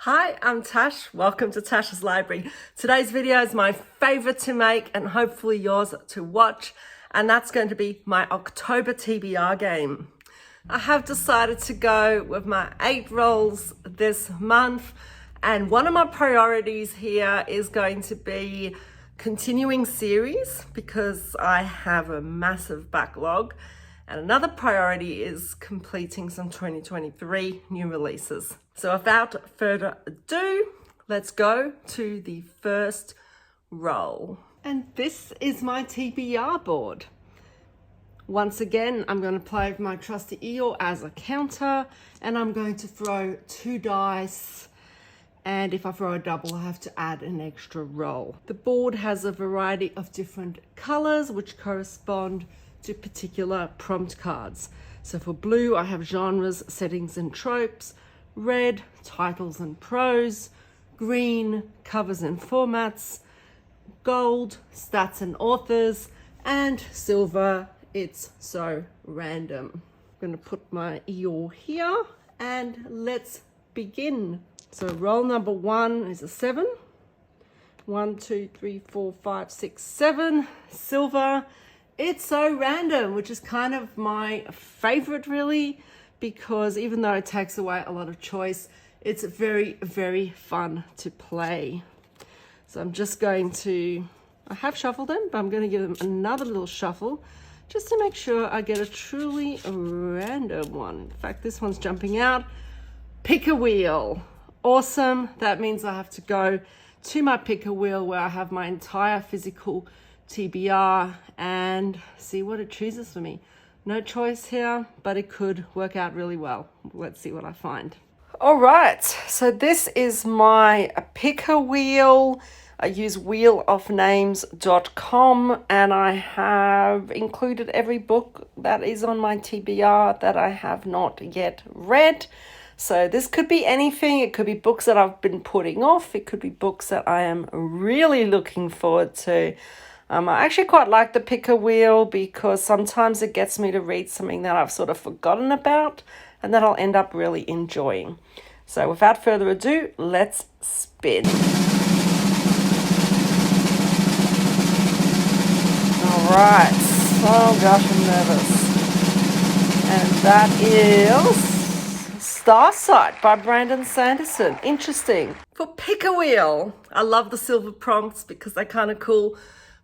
Hi, I'm Tash. Welcome to Tash's Library. Today's video is my favorite to make and hopefully yours to watch, and that's going to be my October TBR game. I have decided to go with my 8 rolls this month, and one of my priorities here is going to be continuing series because I have a massive backlog. And another priority is completing some 2023 new releases. So without further ado, let's go to the first roll. And this is my TBR board. Once again, I'm going to play with my trusty Eeyore as a counter, and I'm going to throw 2 dice. And if I throw a double, I have to add an extra roll. The board has a variety of different colors which correspond to particular prompt cards. So for blue, I have genres, settings and tropes. Red, titles and prose. Green, covers and formats. Gold, stats and authors. And silver, it's so random. I'm gonna put my Eeyore here and let's begin. So roll number 1 is a 7. 1, 2, 3, 4, 5, 6, 7. Silver. It's so random, which is kind of my favorite really, because even though it takes away a lot of choice, it's very, very fun to play. So I'm just going to, I have shuffled them, but I'm going to give them another little shuffle just to make sure I get a truly random one. In fact, this one's jumping out. Pick a wheel. Awesome. That means I have to go to my pick a wheel where I have my entire physical TBR and see what it chooses for me. No choice here, but it could work out really well. Let's see what I find. All right, so this is my pick a wheel. I use wheelofnames.com, and I have included every book that is on my TBR that I have not yet read. So this could be anything. It could be books that I've been putting off. It could be books that I am really looking forward to. I actually quite like the pick a wheel because sometimes it gets me to read something that I've sort of forgotten about and that I'll end up really enjoying. So without further ado, let's spin. All right. Oh gosh, I'm nervous. And that is Starsight by Brandon Sanderson. Interesting. For pick a wheel, I love the silver prompts because they're kind of cool.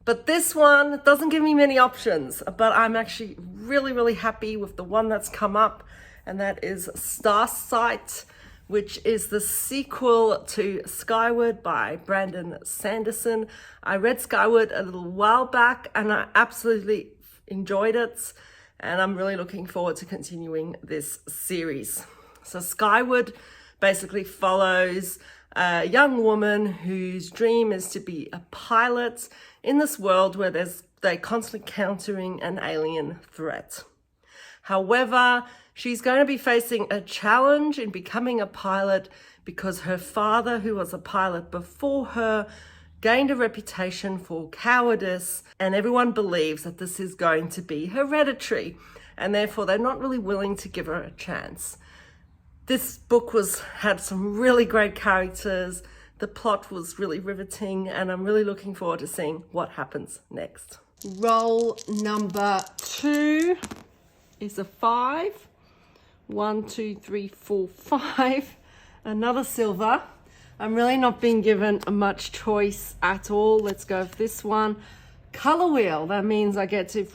But this one doesn't give me many options, but I'm actually really, really happy with the one that's come up, and that is Starsight, which is the sequel to Skyward by Brandon Sanderson. I read Skyward a little while back and I absolutely enjoyed it, and I'm really looking forward to continuing this series. So Skyward basically follows a young woman whose dream is to be a pilot in this world where they're constantly countering an alien threat. However, she's going to be facing a challenge in becoming a pilot because her father, who was a pilot before her, gained a reputation for cowardice, and everyone believes that this is going to be hereditary, and therefore they're not really willing to give her a chance. This book had some really great characters. The plot was really riveting, and I'm really looking forward to seeing what happens next. Roll number 2 is a 5. 1, 2, 3, 4, 5. Another silver. I'm really not being given much choice at all. Let's go with this one. Color wheel. That means I get to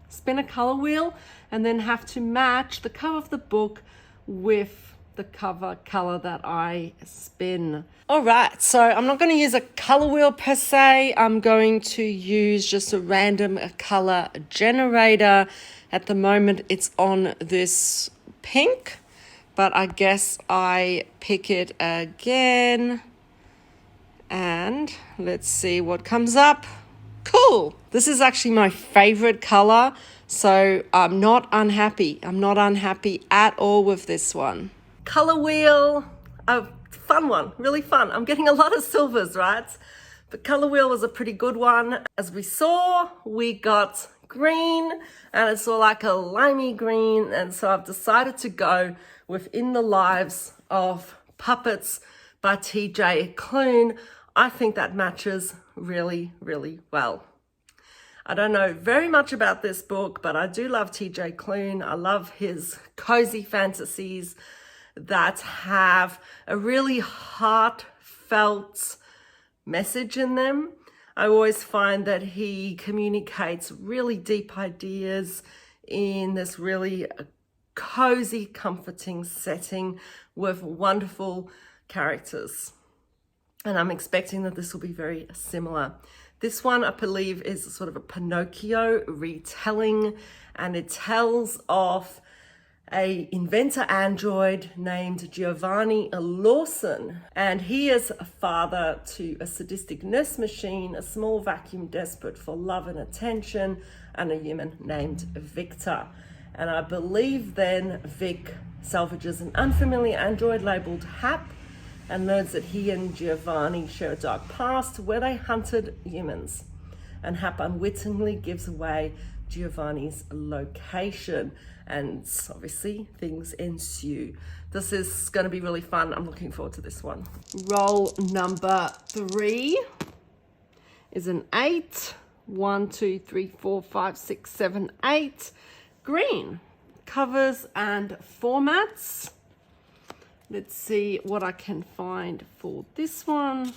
spin a color wheel and then have to match the cover of the book with the cover color that I spin. All right, so I'm not going to use a color wheel per se. I'm going to use just a random color generator. At the moment, it's on this pink, but I guess I pick it again. And let's see what comes up. Cool. This is actually my favorite color, so I'm not unhappy. I'm not unhappy at all with this one. Color wheel, a fun one, really fun. I'm getting a lot of silvers, right? But color wheel was a pretty good one. As we saw, we got green, and it's all like a limey green, and so I've decided to go within the lives of puppets by TJ Klune. I think that matches really, really well. I don't know very much about this book, but I do love TJ Klune. I love his cozy fantasies that have a really heartfelt message in them. I always find that he communicates really deep ideas in this really cozy, comforting setting with wonderful characters. And I'm expecting that this will be very similar. This one, I believe, is sort of a Pinocchio retelling, and it tells of a inventor android named Giovanni Lawson, and he is a father to a sadistic nurse machine, a small vacuum desperate for love and attention, and a human named Victor. And I believe then Vic salvages an unfamiliar android labeled Hap and learns that he and Giovanni share a dark past where they hunted humans. And Hap unwittingly gives away Giovanni's location, and obviously things ensue. This is going to be really fun. I'm looking forward to this one. Roll number 3 is an 8. 1, 2, 3, 4, 5, 6, 7, 8. Green. Covers and formats. Let's see what I can find for this one.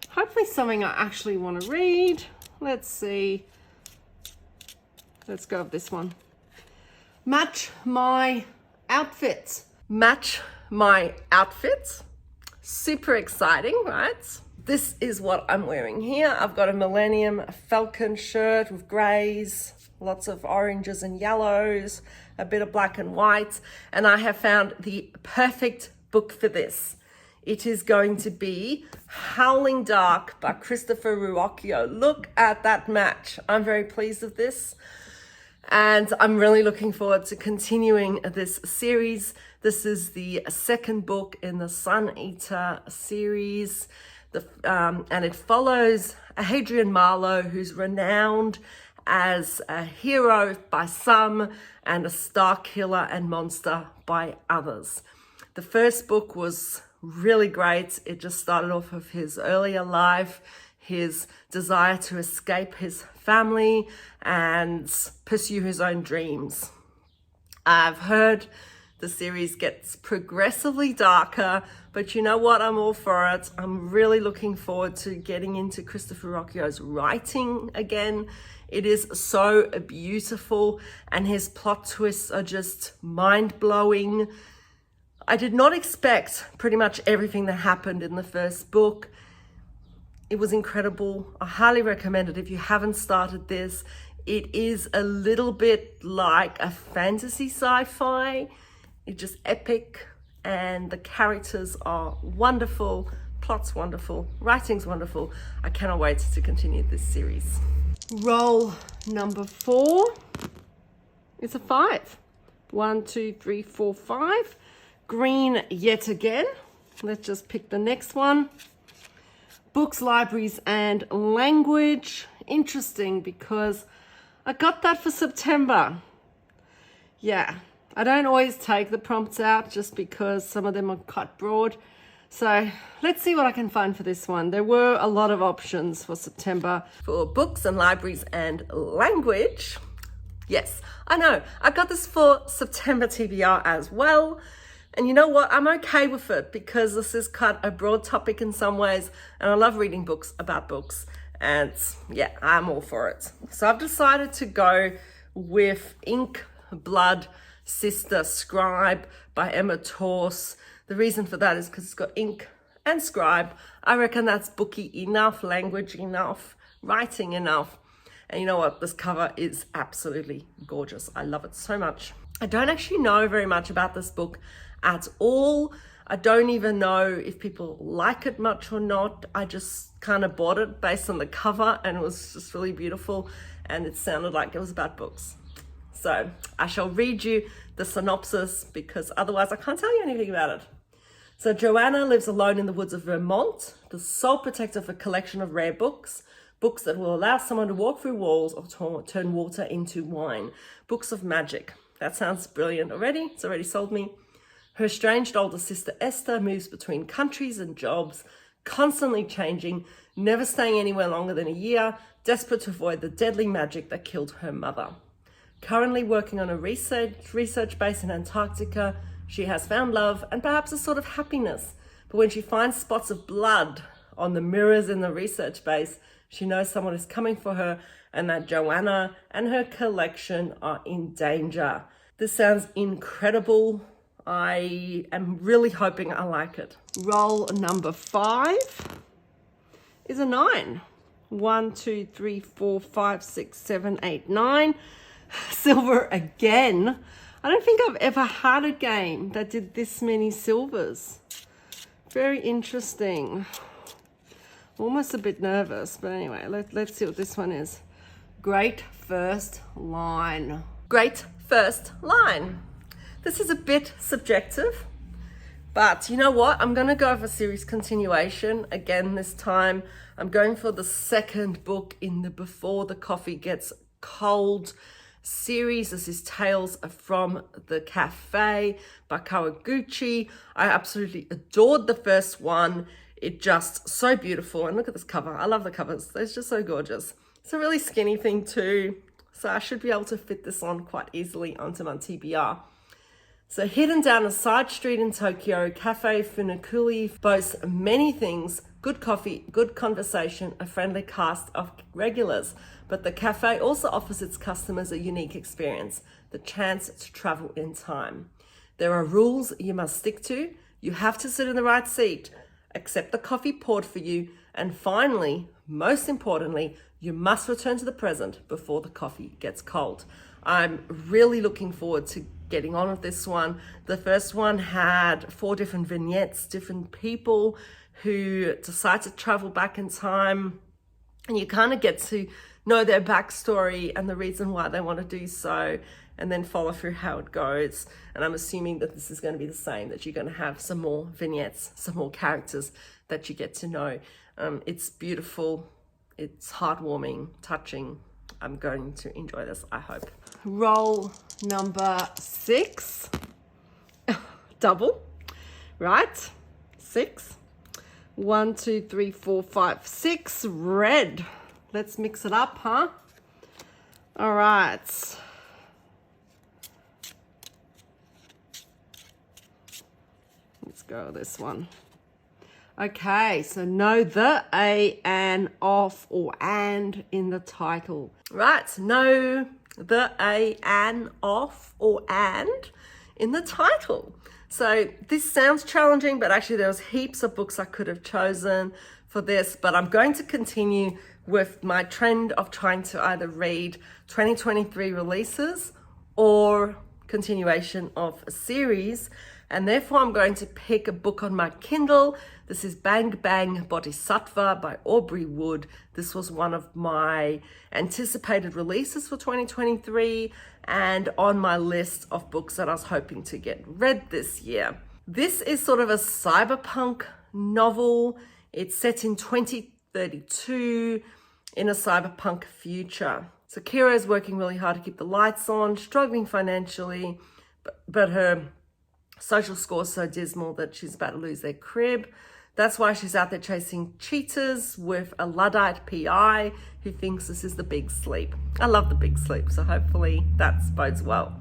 Hopefully something I actually want to read. Let's see. Let's go with this one. Match my outfit. Match my outfit. Super exciting, right? This is what I'm wearing here. I've got a Millennium Falcon shirt with grays, lots of oranges and yellows, a bit of black and white, and I have found the perfect book for this. It is going to be Howling Dark by Christopher Ruocchio. Look at that match. I'm very pleased with this. And I'm really looking forward to continuing this series. This is the second book in the Sun Eater series. And it follows Hadrian Marlowe, who's renowned as a hero by some and a star killer and monster by others. The first book was really great. It just started off of his earlier life, his desire to escape his family and pursue his own dreams. I've heard the series gets progressively darker, but you know what? I'm all for it. I'm really looking forward to getting into Christopher Ruocchio's writing again. It is so beautiful, and his plot twists are just mind-blowing. I did not expect pretty much everything that happened in the first book. It was incredible. I highly recommend it if you haven't started this. It is a little bit like a fantasy sci-fi. It's just epic, and the characters are wonderful, plot's wonderful, writing's wonderful. I cannot wait to continue this series. Roll number 4 is a 5. 1, 2, 3, 4, 5. Green yet again. Let's just pick the next one. Books, libraries, and language. Interesting, because I got that for September. Yeah, I don't always take the prompts out just because some of them are quite broad. So let's see what I can find for this one. There were a lot of options for September. For books and libraries and language. Yes, I know. I got this for September TBR as well. And you know what? I'm okay with it because this is quite a broad topic in some ways. And I love reading books about books. And yeah, I'm all for it. So I've decided to go with Ink, Blood, Sister, Scribe by Emma Torse. The reason for that is because it's got ink and scribe. I reckon that's booky enough, language enough, writing enough. And you know what? This cover is absolutely gorgeous. I love it so much. I don't actually know very much about this book at all. I don't even know if people like it much or not. I just kind of bought it based on the cover, and it was just really beautiful, and it sounded like it was about books. So I shall read you the synopsis because otherwise I can't tell you anything about it. So Joanna lives alone in the woods of Vermont, the sole protector of a collection of rare books, books that will allow someone to walk through walls or turn water into wine, books of magic. That sounds brilliant already. It's already sold me. Her estranged older sister Esther moves between countries and jobs, constantly changing, never staying anywhere longer than a year, desperate to avoid the deadly magic that killed her mother. Currently working on a research base in Antarctica, she has found love and perhaps a sort of happiness. But when she finds spots of blood on the mirrors in the research base, she knows someone is coming for her and that Joanna and her collection are in danger. This sounds incredible. I am really hoping I like it. Roll number 5 is a 9. 1, 2, 3, 4, 5, 6, 7, 8, 9. Silver again. I don't think I've ever had a game that did this many silvers. Very interesting. Almost a bit nervous, but anyway, let's see what this one is. Great first line. Great first line. This is a bit subjective, but you know what? I'm going to go for series continuation again this time. I'm going for the second book in the Before the Coffee Gets Cold series. This is Tales from the Cafe by Kawaguchi. I absolutely adored the first one. It just so beautiful. And look at this cover. I love the covers. It's just so gorgeous. It's a really skinny thing too. So I should be able to fit this on quite easily onto my TBR. So hidden down a side street in Tokyo, Cafe Funakuli boasts many things: good coffee, good conversation, a friendly cast of regulars. But the cafe also offers its customers a unique experience, the chance to travel in time. There are rules you must stick to. You have to sit in the right seat, accept the coffee poured for you, and finally, most importantly, you must return to the present before the coffee gets cold. I'm really looking forward to getting on with this one. The first one had 4 different vignettes, different people who decide to travel back in time, and you kind of get to know their backstory and the reason why they want to do so, and then follow through how it goes. And I'm assuming that this is going to be the same, that you're going to have some more vignettes, some more characters that you get to know. It's beautiful, it's heartwarming, touching. I'm going to enjoy this, I hope. Roll number 6. Double, right? 6. 1, 2, 3, 4, 5, 6. Red. Let's mix it up, huh? All right. Let's go with this one. Okay, so no the, a, an, off, or and in the title. Right, no the, a, an, off, or and in the title. So this sounds challenging, but actually there was heaps of books I could have chosen for this, but I'm going to continue with my trend of trying to either read 2023 releases or continuation of a series. And therefore I'm going to pick a book on my Kindle. This is Bang Bang Bodhisattva by Aubrey Wood. This was one of my anticipated releases for 2023 and on my list of books that I was hoping to get read this year. This is sort of a cyberpunk novel. It's set in 2032 in a cyberpunk future. So Kira is working really hard to keep the lights on, struggling financially, but her social score is so dismal that she's about to lose their crib. That's why she's out there chasing cheaters with a Luddite PI who thinks this is the big sleep. I love the big sleep, so hopefully that bodes well.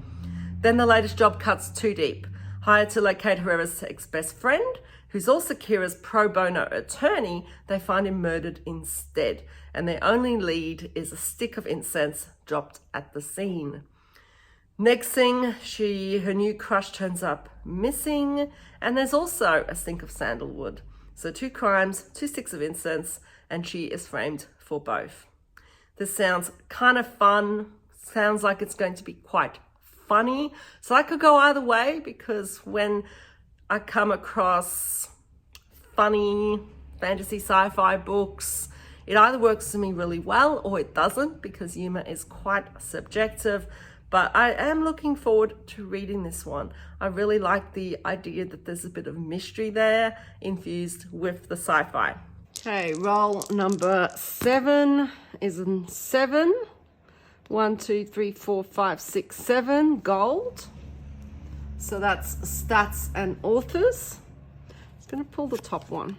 Then the latest job cuts too deep. Hired to locate whoever's ex-best friend, who's also Kira's pro bono attorney, they find him murdered instead. And their only lead is a stick of incense dropped at the scene. Next thing, her new crush turns up missing, and there's also a stink of sandalwood. So 2 crimes, 2 sticks of incense, and she is framed for both. This sounds kind of fun, sounds like it's going to be quite funny. So I could go either way, because when I come across funny fantasy sci-fi books, it either works for me really well or it doesn't, because humor is quite subjective. But I am looking forward to reading this one. I really like the idea that there's a bit of mystery there infused with the sci-fi. Okay, roll number 7 is in 7. 1, 2, 3, 4, 5, 6, 7. Gold. So that's stats and authors. I'm going to pull the top one.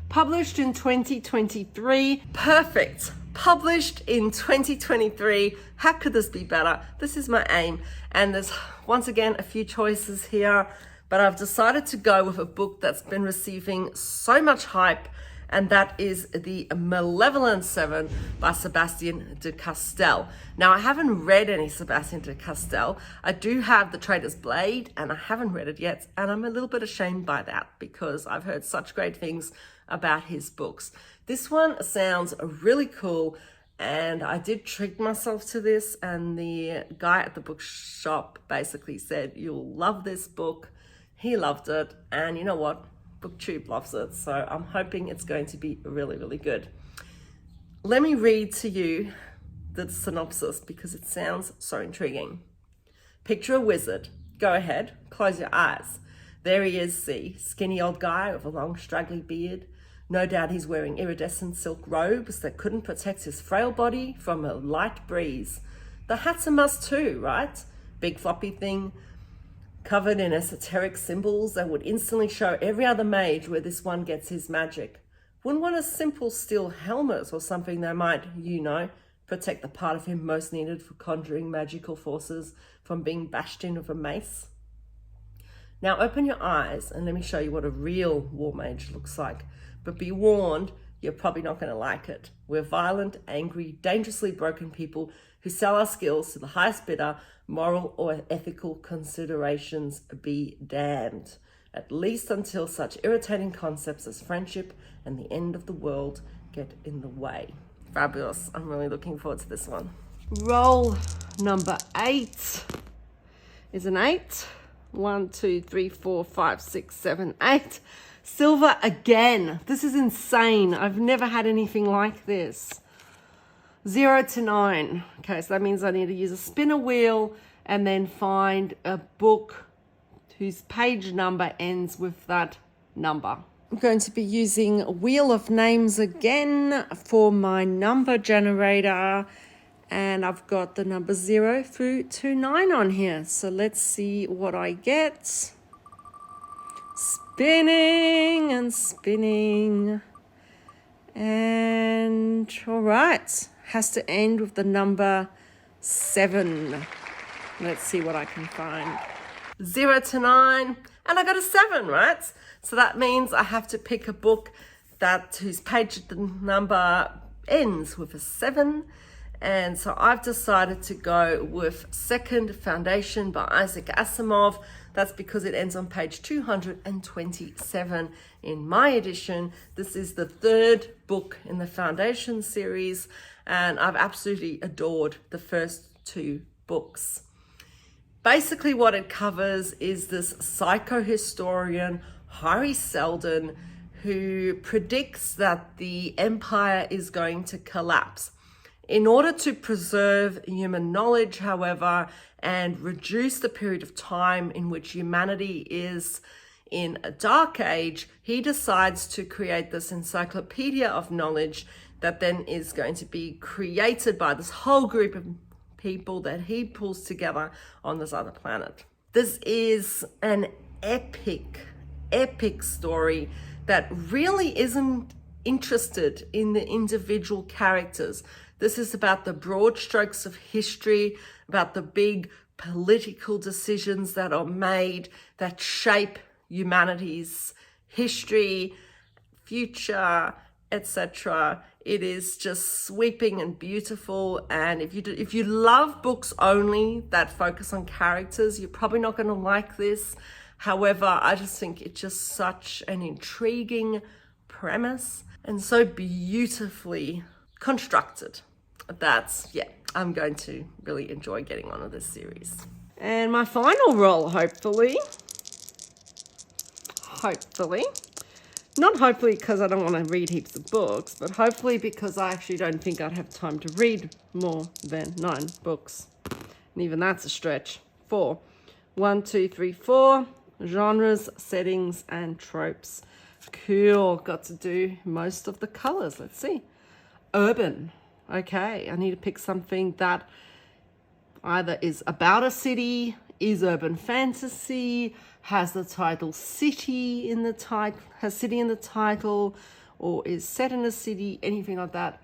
Published in 2023. Perfect. Published in 2023. How could this be better? This is my aim. And there's, once again, a few choices here, but I've decided to go with a book that's been receiving so much hype, and that is The Malevolent Seven by Sebastian de Castell. Now, I haven't read any Sebastian de Castell. I do have The Traitor's Blade, and I haven't read it yet, and I'm a little bit ashamed by that because I've heard such great things about his books. This one sounds really cool, and I did treat myself to this, and the guy at the bookshop basically said, "You'll love this book." He loved it, and you know what? BookTube loves it, so I'm hoping it's going to be really, really good. Let me read to you the synopsis because it sounds so intriguing. Picture a wizard. Go ahead, close your eyes. There he is, see, skinny old guy with a long straggly beard. No doubt he's wearing iridescent silk robes that couldn't protect his frail body from a light breeze. The hat's a must too, right? Big floppy thing, covered in esoteric symbols that would instantly show every other mage where this one gets his magic. Wouldn't want a simple steel helmet or something that might, protect the part of him most needed for conjuring magical forces from being bashed in with a mace? Now open your eyes and let me show you what a real war mage looks like. But be warned, you're probably not going to like it. We're violent, angry, dangerously broken people who sell our skills to the highest bidder. Moral or ethical considerations be damned, at least until such irritating concepts as friendship and the end of the world get in the way. Fabulous. I'm really looking forward to this one. Roll number 8 is an 8. 1, 2, 3, 4, 5, 6, 7, 8. Silver again. This is insane. I've never had anything like this. 0 to 9. Okay, so that means I need to use a spinner wheel and then find a book whose page number ends with that number. I'm going to be using a wheel of names again for my number generator, and I've got the number 0 through to 9 on here. So let's see what I get. Spinning and spinning. And all right, has to end with the number 7. Let's see what I can find. 0 to 9, and I got a 7, right? So that means I have to pick a book whose page number ends with a 7. And so I've decided to go with Second Foundation by Isaac Asimov. That's because it ends on page 227 in my edition. This is the 3rd book in the Foundation series, and I've absolutely adored the first 2 books. Basically what it covers is this psychohistorian, Hari Seldon, who predicts that the empire is going to collapse. In order to preserve human knowledge, however, and reduce the period of time in which humanity is in a dark age, he decides to create this encyclopedia of knowledge that then is going to be created by this whole group of people that he pulls together on this other planet. This is an epic story that really isn't interested in the individual characters. This is about the broad strokes of history, about the big political decisions that are made that shape humanity's history, future, etc. It is just sweeping and beautiful. And if you love books only that focus on characters, you're probably not going to like this. However, I just think it's just such an intriguing premise and so beautifully constructed that, I'm going to really enjoy getting on with this series. And my final roll, hopefully, not hopefully because I don't want to read heaps of books, but hopefully because I actually don't think I'd have time to read more than 9 books. And even that's a stretch. 4. 1, 2, 3, 4. Genres, settings, and tropes. Cool. Got to do most of the colors. Let's see. Urban. Okay, I need to pick something that either is about a city, is urban fantasy, has the title city in the title, has city in the title, or is set in a city, anything like that.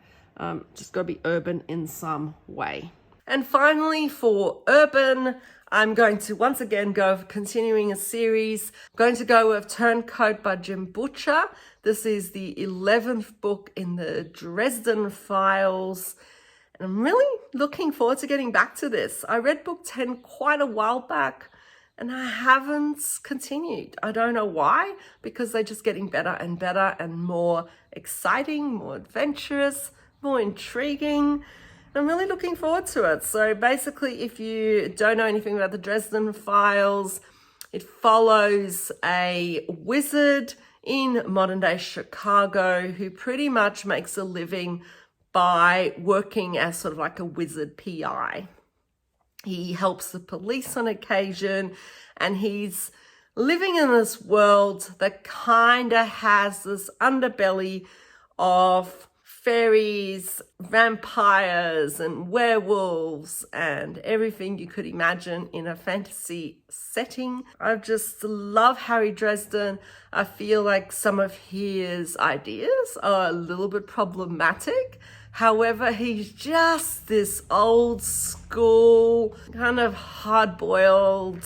Just got to be urban in some way. And finally, for urban, I'm going to once again go continuing a series. I'm going to go with Turncoat by Jim Butcher. This is the 11th book in the Dresden Files. And I'm really looking forward to getting back to this. I read book 10 quite a while back and I haven't continued. I don't know why, because they're just getting better and better and more exciting, more adventurous, more intriguing. I'm really looking forward to it. So basically, if you don't know anything about the Dresden Files, it follows a wizard in modern day Chicago who pretty much makes a living by working as sort of like a wizard PI. He helps the police on occasion, and he's living in this world that kind of has this underbelly of fairies, vampires, and werewolves, and everything you could imagine in a fantasy setting. I just love Harry Dresden. I feel like some of his ideas are a little bit problematic. However, he's just this old school, kind of hard-boiled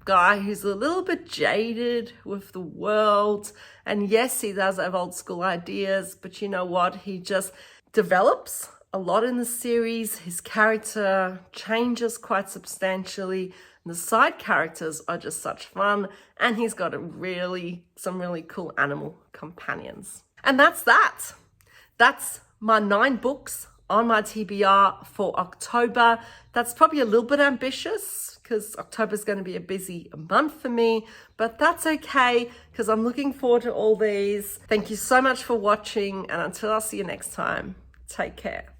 guy who's a little bit jaded with the world. And yes, he does have old school ideas, but you know what? He just develops a lot in the series. His character changes quite substantially. And the side characters are just such fun. And he's got some really cool animal companions. And that's that. That's my 9 books on my TBR for October. That's probably a little bit ambitious because October is going to be a busy month for me, but that's okay because I'm looking forward to all these. Thank you so much for watching, and until I see you next time, take care.